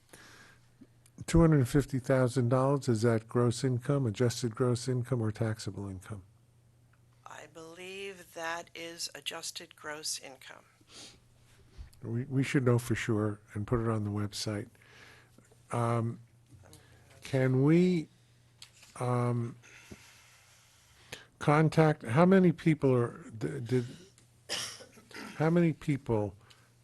$250,000, is that gross income, adjusted gross income, or taxable income? I believe that is adjusted gross income. We should know for sure and put it on the website. Can we contact, how many people how many people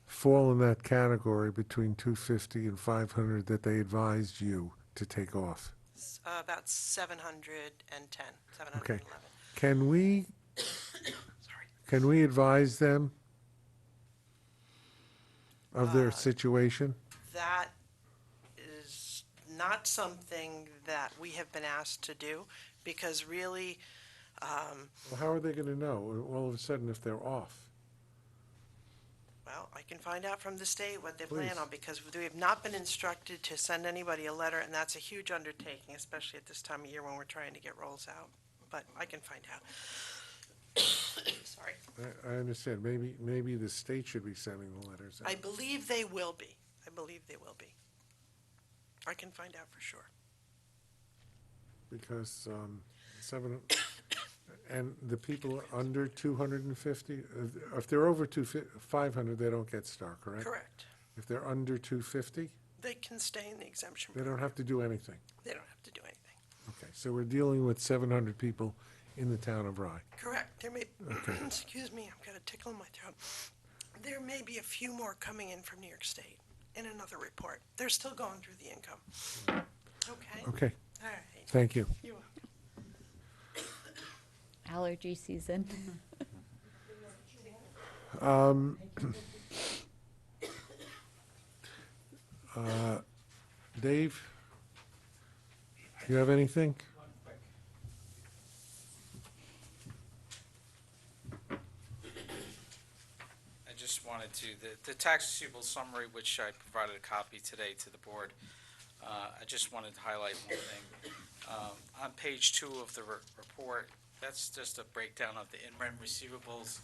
fall in that category between 250 and 500 that they advised you to take off? About 710, 711. Okay. Can we advise them of their situation? That is not something that we have been asked to do, because really, Well, how are they going to know all of a sudden if they're off? well, I can find out from the state what they plan Please. on, because we have not been instructed to send anybody a letter, and that's a huge undertaking, especially at this time of year when we're trying to get rolls out. But I can find out. Sorry. I understand. Maybe the state should be sending the letters out. I believe they will be. I believe they will be. I can find out for sure. Because and the people are under 250, if they're over 500, they don't get STAR, correct? Correct. If they're under 250, They can stay in the exemption they program. don't have to do anything. They don't have to do anything. Okay, so we're dealing with 700 people in the town of Rye. Correct. There may, excuse me, I've got a tickle in my throat. There may be a few more coming in from New York State in another report. They're still going through the income. Okay? Okay, All right. thank you. You're welcome. Allergy season. Dave, you have anything? I just wanted to, the tax receivable summary, which I provided a copy today to the board, I just wanted to highlight one thing. On page 2 of the report, that's just a breakdown of the in-rem receivables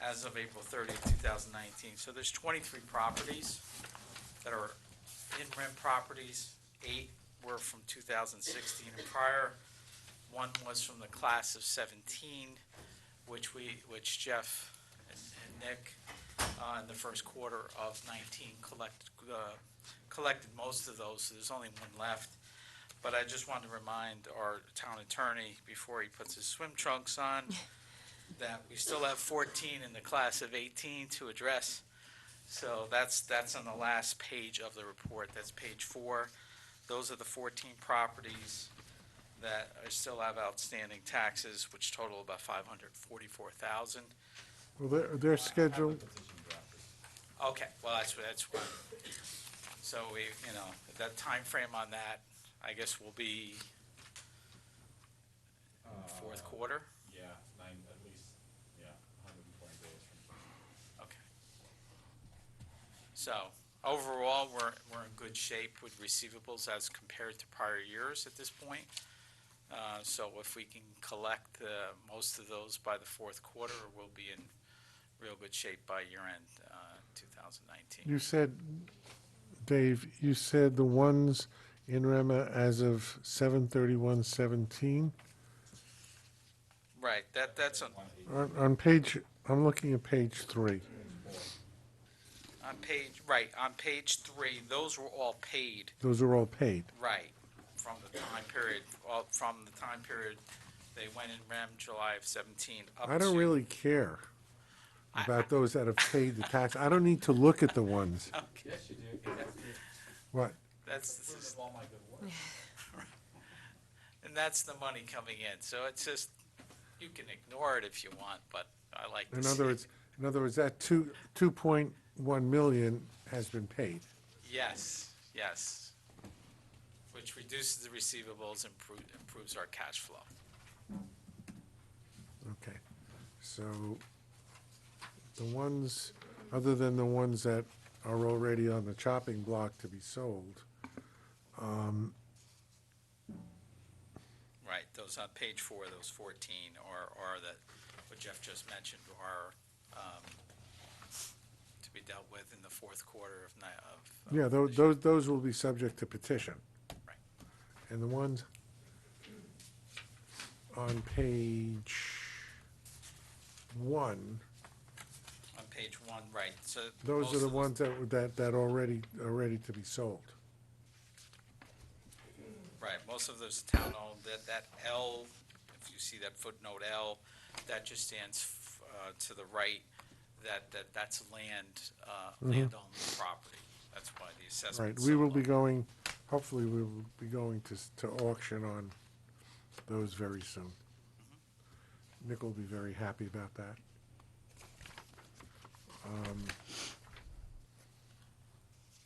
as of April 30th, 2019. So there's 23 properties that are in-rem properties. 8 were from 2016 and prior. 1 was from the class of 17, which Jeff and Nick in the first quarter of 19 collected most of those, so there's only 1 left. But I just wanted to remind our town attorney, before he puts his swim trunks on, that we still have 14 in the class of 18 to address. So that's on the last page of the report. That's page 4. Those are the 14 properties that still have outstanding taxes, which total about $544,000. Well, they're scheduled, Okay, well, that's what. So we, that time frame on that, I guess, will be fourth quarter? Yeah, at least, 120 days from. Okay. So overall, we're in good shape with receivables as compared to prior years at this point. So if we can collect most of those by the fourth quarter, we'll be in real good shape by year end 2019. you said, Dave, you said the ones in REMA as of 7/31/17? Right, that's On page, I'm looking at page 3. on page 3, those were all paid, Those are all paid. right, from the time period, they went in REM July of 17 up to. I don't really care about those that have paid the tax. I don't need to look at the ones. Okay. Yes, you do. What? This is All my good work. and that's the money coming in, so it's just, you can ignore it if you want, but I like to In see other it. words, that 2.1 million has been paid. Yes, which reduces the receivables, improves our cash flow. Okay. So the ones, other than the ones that are already on the chopping block to be sold, those on page 4, those 14, are that, what Jeff just mentioned, are to be dealt with in the fourth quarter of Yeah, this year. those will be subject to petition. Right. And the ones on page 1, On page 1, right, so. those most are the of ones that already are ready to be sold. Right, most of those town-owned, that L, if you see that footnote L, that just stands to the right, that's land-owned property. That's why the assessment. Right, we will be going, hopefully we will be going to auction on those very soon. Nick will be very happy about that.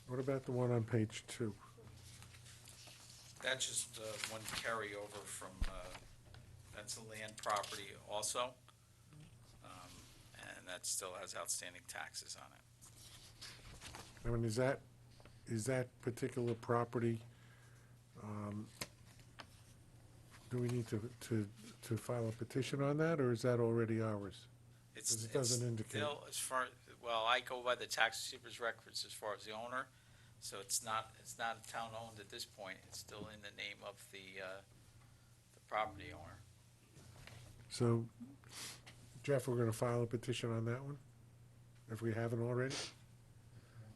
What about the one on page 2? That's just one carryover from, that's a land property also, and that still has outstanding taxes on it. I mean, is that particular property, do we need to file a petition on that, or is that already ours? It's 'Cause it doesn't indicate. Still, as far, well, I go by the tax receiver's records as far as the owner, so it's not town-owned at this point. It's still in the name of the property owner. So, Jeff, we're gonna file a petition on that one, if we haven't already? If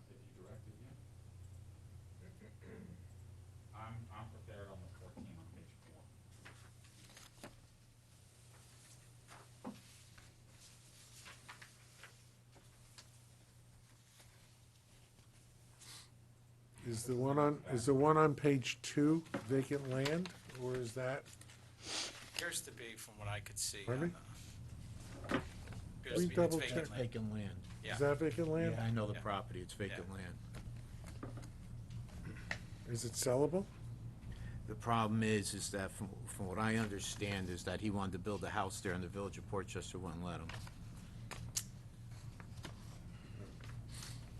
you directed, yeah. I'm prepared on the 14 on page 4. Is the one on page 2 vacant land, or is that, Appears to be, from what I could see. Pardon me? Appears We to be, it's double vacant check. land. Vacant land. Yeah. is that vacant land? Yeah, I know the Yeah. property, it's vacant Yeah. land. Is it sellable? The problem is that from what I understand, is that he wanted to build a house there and the village of Portchester wouldn't let him.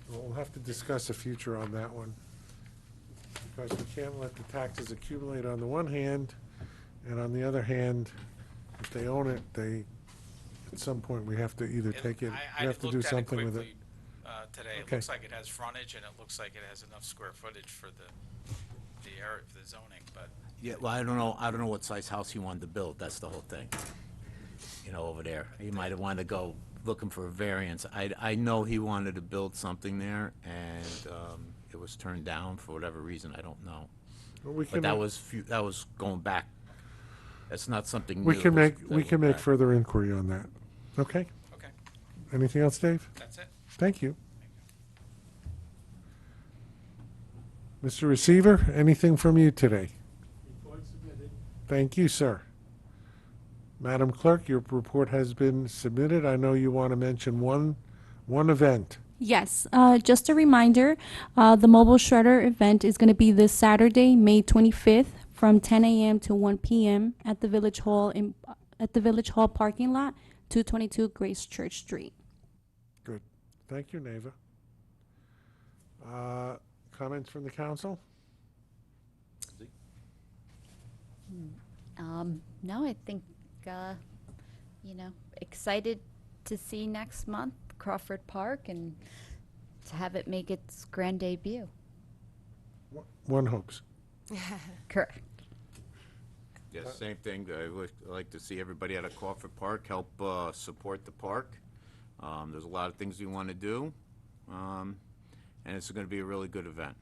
We'll have to discuss a future on that one, because we can't let the taxes accumulate on the one hand, and on the other hand, if they own it, at some point, we have to either take it, I we have to do something with it. looked at it quickly today. It Okay. looks like it has frontage, and it looks like it has enough square footage for the area, for the zoning, but Yeah, well, I don't know what size house he wanted to build, that's the whole thing. You know, over there. He might have wanted to go looking for a variance. I know he wanted to build something there, and it was turned down for whatever reason, I don't know. But we But can, that was going back, that's not something new. we can That make, we can went make back. further inquiry on that. Okay? okay, Anything else, Dave? that's it. Thank you. Mr. Receiver, anything from you today? Report submitted. Thank you, sir. Madam Clerk, your report has been submitted. I know you want to mention one event. Yes, just a reminder, the mobile shredder event is going to be this Saturday, May 25th, from 10 a.m. to 1 p.m. at the Village Hall at the Village Hall parking lot, 222 Grace Church Street. Good. Thank you, Neva. Comments from the council? No, I think, excited to see next month Crawford Park and to have it make its grand debut. One hopes. Correct. Yeah, same thing. I would like to see everybody at a Crawford Park help support the park. There's a lot of things we want to do, and it's going to be a really good event.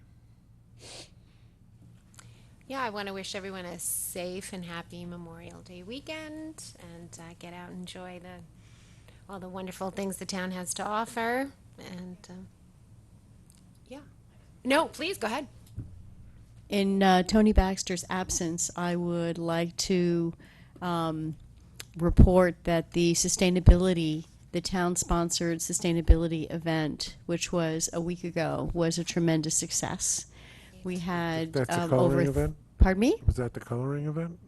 Yeah, I want to wish everyone a safe and happy Memorial Day weekend and get out and enjoy all the wonderful things the town has to offer. And yeah. No, please, go ahead. In Tony Baxter's absence, I would like to report that the town-sponsored sustainability event, which was a week ago, was a tremendous success. We had That's a over. coloring event? Pardon me? Was that the coloring event?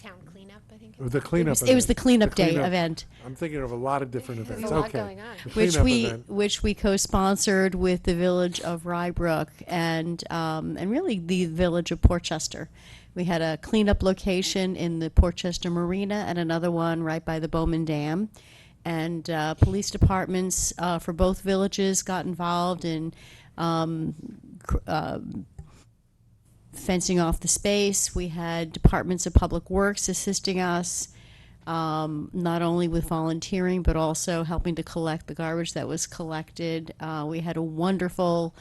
town cleanup, I think. Or the cleanup It was the event. cleanup day cleanup. event, I'm thinking of a lot of different events. There's a lot Okay. going on. The which cleanup event. we co-sponsored with the village of Rybrook and really the village of Portchester. We had a cleanup location in the Portchester Marina and another one right by the Bowman Dam. And police departments for both villages got involved in fencing off the space. We had departments of public works assisting us, not only with volunteering, but also helping to collect the garbage that was collected. We had a wonderful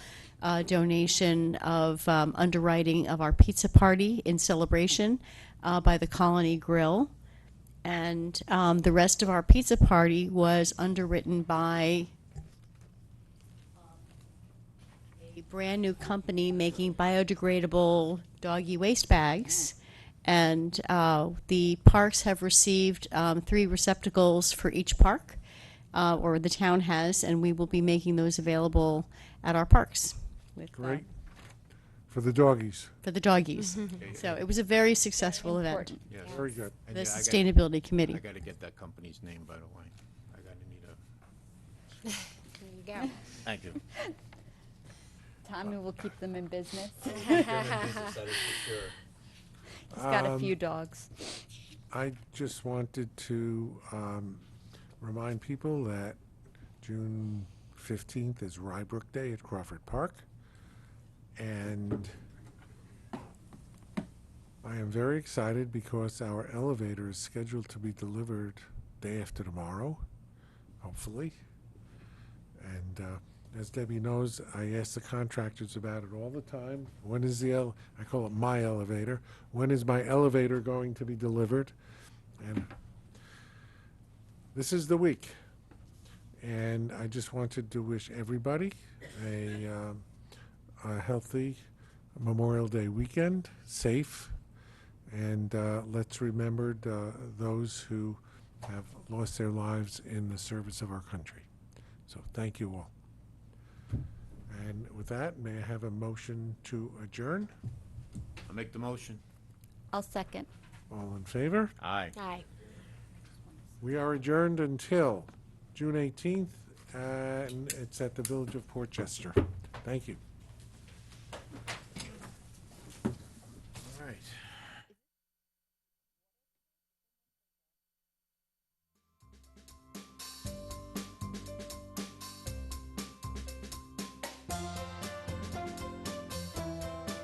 donation of underwriting of our pizza party in celebration by the Colony Grill. And the rest of our pizza party was underwritten by a brand new company making biodegradable doggy waste bags. And the parks have received 3 receptacles for each park, or the town has, and we will be making those available at our parks. With, Great. For the doggies. for the doggies. So it was a very successful event. Important. Yes. Very good. And The yeah, Sustainability Committee. I gotta get that company's name, by the way. I gotta need a, There you go. thank you. Tommy will keep them in business. That is for sure. He's got a few dogs. I just wanted to remind people that June 15th is Rybrook Day at Crawford Park. And I am very excited because our elevator is scheduled to be delivered day after tomorrow, hopefully. And as Debbie knows, I ask the contractors about it all the time. When is I call it my elevator. When is my elevator going to be delivered? And this is the week. And I just wanted to wish everybody a healthy Memorial Day weekend, safe, and let's remember those who have lost their lives in the service of our country. So thank you all. And with that, may I have a motion to adjourn? I'll make the motion. I'll second. All in favor? Aye. Aye. We are adjourned until June 18th, and it's at the Village of Portchester. Thank you.